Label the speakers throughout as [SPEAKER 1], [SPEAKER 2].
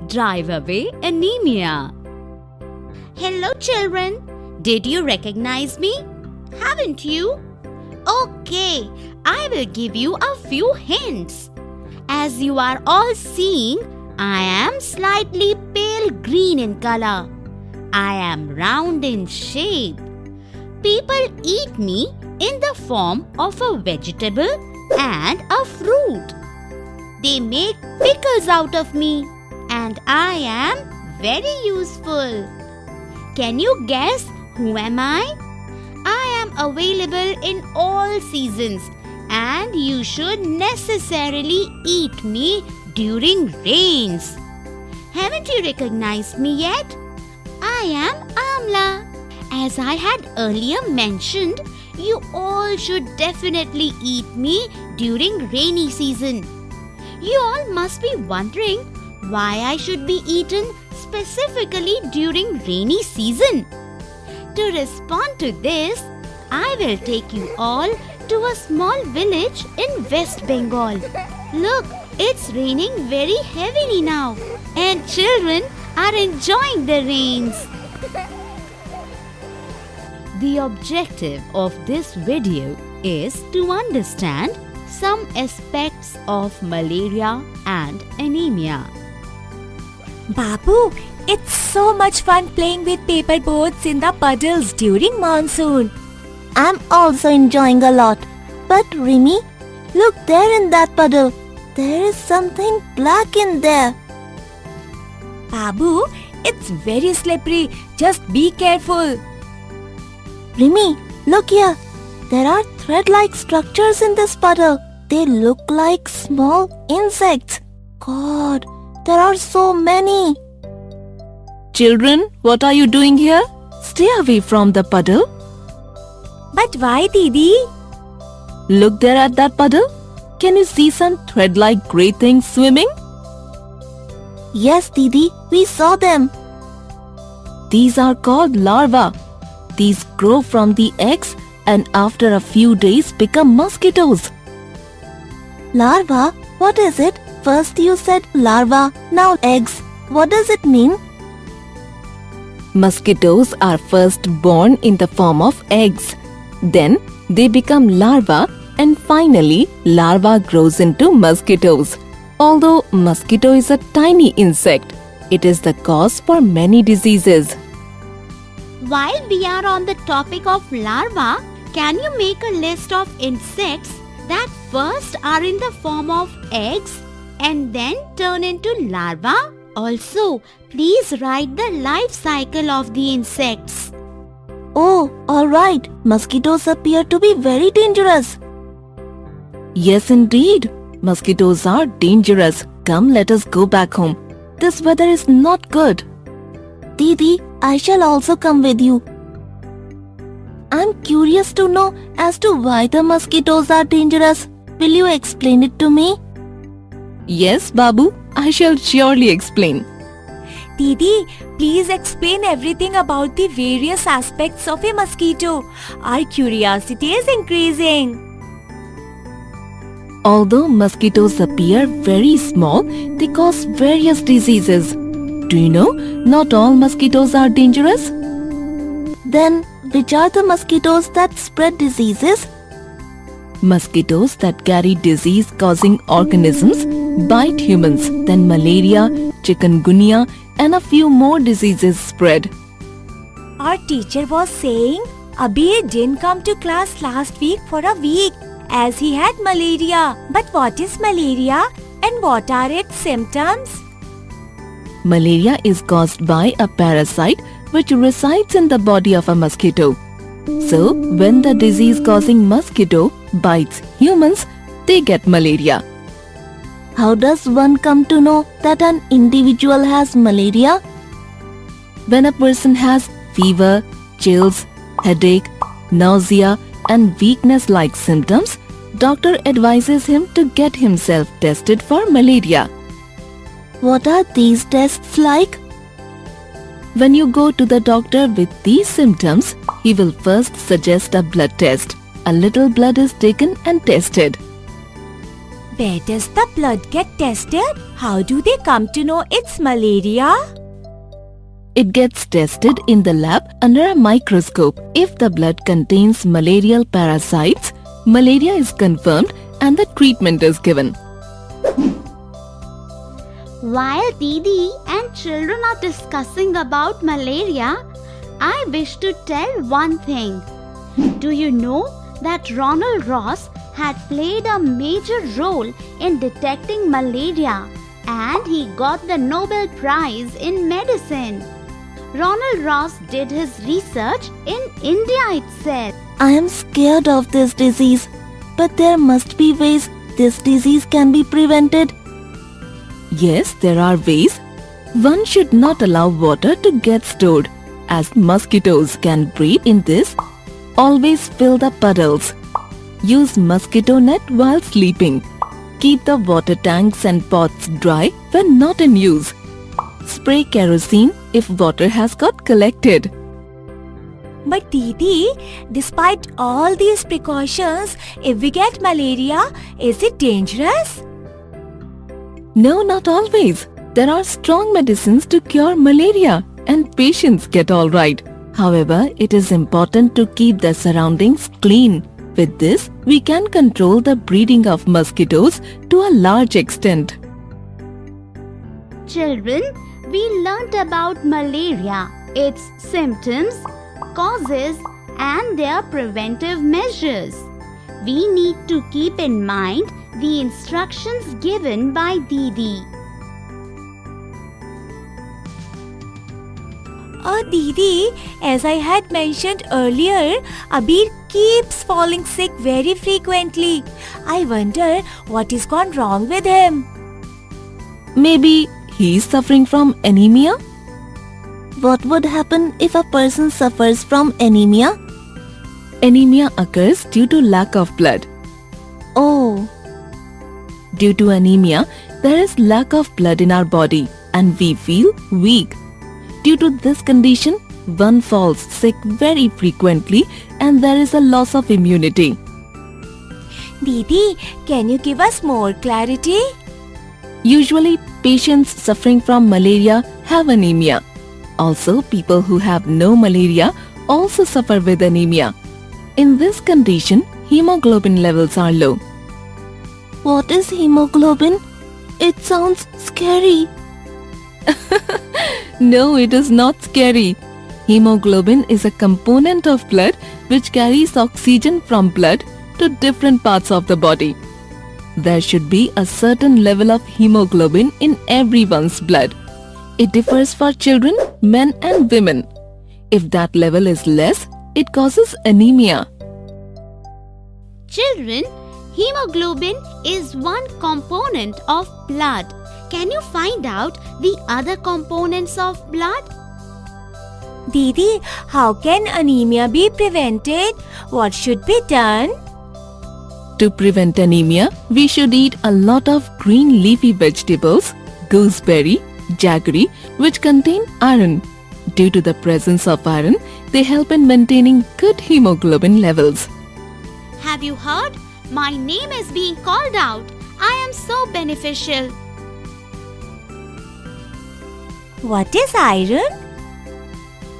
[SPEAKER 1] drive away anemia.
[SPEAKER 2] Hello children, did you recognize me? Haven't you? Okay, I will give you a few hints. As you are all seeing, I am slightly pale green in color. I am round in shape. People eat me in the form of a vegetable and a fruit. They make pickles out of me and I am very useful. Can you guess who am I? I am available in all seasons and you should necessarily eat me during rains. Haven't you recognized me yet? I am Amla. As I had earlier mentioned, you all should definitely eat me during rainy season. You all must be wondering why I should be eaten specifically during rainy season. To respond to this, I will take you all to a small village in West Bengal. Look, it's raining very heavily now and children are enjoying the rains.
[SPEAKER 1] The objective of this video is to understand some aspects of malaria and anemia.
[SPEAKER 3] Babu, it's so much fun playing with paper boats in the puddles during monsoon.
[SPEAKER 4] I'm also enjoying a lot. But Rimi, look there in that puddle. There is something black in there.
[SPEAKER 3] Babu, it's very slippery. Just be careful.
[SPEAKER 4] Rimi, look here. There are thread-like structures in this puddle. They look like small insects. God, there are so many.
[SPEAKER 5] Children, what are you doing here? Stay away from the puddle.
[SPEAKER 3] But why, Didi?
[SPEAKER 5] Look there at that puddle. Can you see some thread-like grey things swimming?
[SPEAKER 4] Yes, Didi, we saw them.
[SPEAKER 5] These are called larvae. These grow from the eggs and after a few days become mosquitoes.
[SPEAKER 4] Larva? What is it? First you said larva, now eggs. What does it mean?
[SPEAKER 5] Mosquitoes are first born in the form of eggs. Then they become larvae and finally larva grows into mosquitoes. Although mosquito is a tiny insect, it is the cause for many diseases.
[SPEAKER 2] While we are on the topic of larva, can you make a list of insects that first are in the form of eggs and then turn into larvae? Also, please write the life cycle of the insects.
[SPEAKER 4] Oh, alright. Mosquitoes appear to be very dangerous.
[SPEAKER 5] Yes, indeed. Mosquitoes are dangerous. Come, let us go back home. This weather is not good.
[SPEAKER 4] Didi, I shall also come with you. I'm curious to know as to why the mosquitoes are dangerous. Will you explain it to me?
[SPEAKER 5] Yes, Babu, I shall surely explain.
[SPEAKER 3] Didi, please explain everything about the various aspects of a mosquito. Our curiosity is increasing.
[SPEAKER 5] Although mosquitoes appear very small, they cause various diseases. Do you know, not all mosquitoes are dangerous?
[SPEAKER 4] Then, which are the mosquitoes that spread diseases?
[SPEAKER 5] Mosquitoes that carry disease-causing organisms bite humans, then malaria, chikungunya, and a few more diseases spread.
[SPEAKER 3] Our teacher was saying Abhi didn't come to class last week for a week as he had malaria. But what is malaria and what are its symptoms?
[SPEAKER 5] Malaria is caused by a parasite which resides in the body of a mosquito. So, when the disease-causing mosquito bites humans, they get malaria.
[SPEAKER 4] How does one come to know that an individual has malaria?
[SPEAKER 5] When a person has fever, chills, headache, nausea and weakness-like symptoms, doctor advises him to get himself tested for malaria.
[SPEAKER 4] What are these tests like?
[SPEAKER 5] When you go to the doctor with these symptoms, he will first suggest a blood test. A little blood is taken and tested.
[SPEAKER 3] Where does the blood get tested? how do they come to know it's malaria?
[SPEAKER 5] It gets tested in the lab under a microscope. If the blood contains malarial parasites, malaria is confirmed and the treatment is given.
[SPEAKER 2] While Didi and children are discussing about malaria, I wish to tell one thing. Do you know that Ronald Ross had played a major role in detecting malaria and he got the Nobel Prize in Medicine? Ronald Ross did his research in India itself.
[SPEAKER 4] I am scared of this disease, but there must be ways this disease can be prevented.
[SPEAKER 5] Yes, there are ways. One should not allow water to get stored, as mosquitoes can breed in this. Always fill the puddles. Use mosquito net while sleeping. Keep the water tanks and pots dry when not in use. Spray kerosene if water has got collected.
[SPEAKER 3] But Didi, despite all these precautions, if we get malaria, is it dangerous?
[SPEAKER 5] No, not always. There are strong medicines to cure malaria and patients get all right. However, it is important to keep the surroundings clean. With this, we can control the breeding of mosquitoes to a large extent.
[SPEAKER 2] Children, we learnt about malaria, its symptoms, causes and their preventive measures. We need to keep in mind the instructions given by Didi.
[SPEAKER 3] Oh Didi, as I had mentioned earlier, Abir keeps falling sick very frequently. I wonder what is gone wrong with him.
[SPEAKER 5] Maybe he is suffering from anemia?
[SPEAKER 4] What would happen if a person suffers from anemia?
[SPEAKER 5] Anemia occurs due to lack of blood.
[SPEAKER 4] Oh,
[SPEAKER 5] Due to anemia, there is lack of blood in our body and we feel weak. Due to this condition, one falls sick very frequently and there is a loss of immunity.
[SPEAKER 3] Didi, can you give us more clarity?
[SPEAKER 5] Usually, patients suffering from malaria have anemia. Also, people who have no malaria also suffer with anemia. In this condition, hemoglobin levels are low.
[SPEAKER 4] what is hemoglobin? It sounds scary.
[SPEAKER 5] No, it is not scary. Hemoglobin is a component of blood which carries oxygen from blood to different parts of the body. There should be a certain level of hemoglobin in everyone's blood. It differs for children, men and women. If that level is less, it causes anemia.
[SPEAKER 2] Children, hemoglobin is one component of blood. Can you find out the other components of blood?
[SPEAKER 3] Didi, how can anemia be prevented? What should be done?
[SPEAKER 5] To prevent anemia, we should eat a lot of green leafy vegetables, gooseberry, jaggery, which contain iron. Due to the presence of iron, they help in maintaining good hemoglobin levels.
[SPEAKER 2] Have you heard? My name is being called out. I am so beneficial.
[SPEAKER 3] What is iron?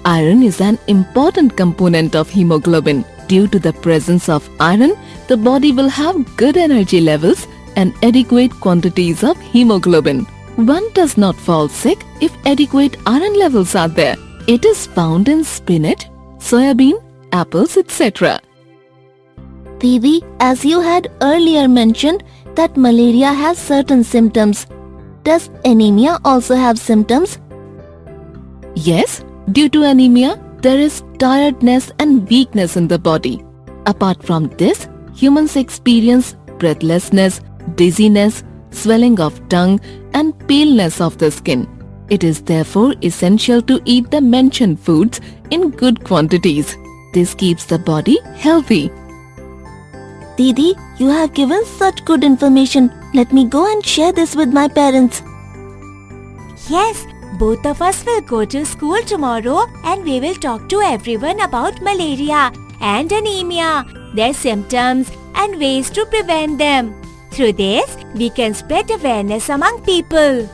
[SPEAKER 5] Iron is an important component of hemoglobin. Due to the presence of iron, the body will have good energy levels and adequate quantities of hemoglobin. One does not fall sick if adequate iron levels are there. It is found in spinach, soyabean, apples, etc.
[SPEAKER 4] Didi, as you had earlier mentioned that malaria has certain symptoms. Does anemia also have symptoms?
[SPEAKER 5] Yes, due to anemia, there is tiredness and weakness in the body. Apart from this, humans experience breathlessness, dizziness, swelling of tongue and paleness of the skin. It is therefore essential to eat the mentioned foods in good quantities. This keeps the body healthy.
[SPEAKER 4] Didi, you have given such good information. Let me go and share this with my parents.
[SPEAKER 3] Yes, both of us will go to school tomorrow and we will talk to everyone about malaria and anemia, their symptoms and ways to prevent them. Through this, we can spread awareness among people.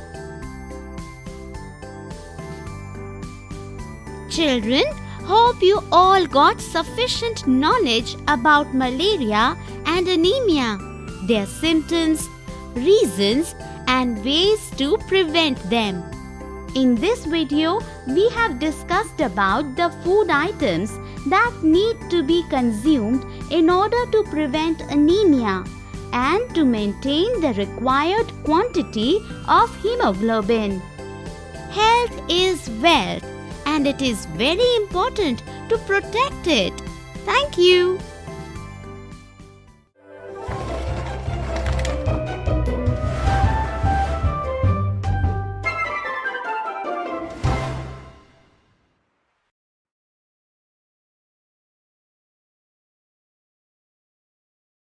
[SPEAKER 2] Children, hope you all got sufficient knowledge about malaria and anemia, their symptoms, reasons, and ways to prevent them. In this video, we have discussed about the food items that need to be consumed in order to prevent anemia and to maintain the required quantity of hemoglobin. Health is wealth, and it is very important to protect it. Thank you.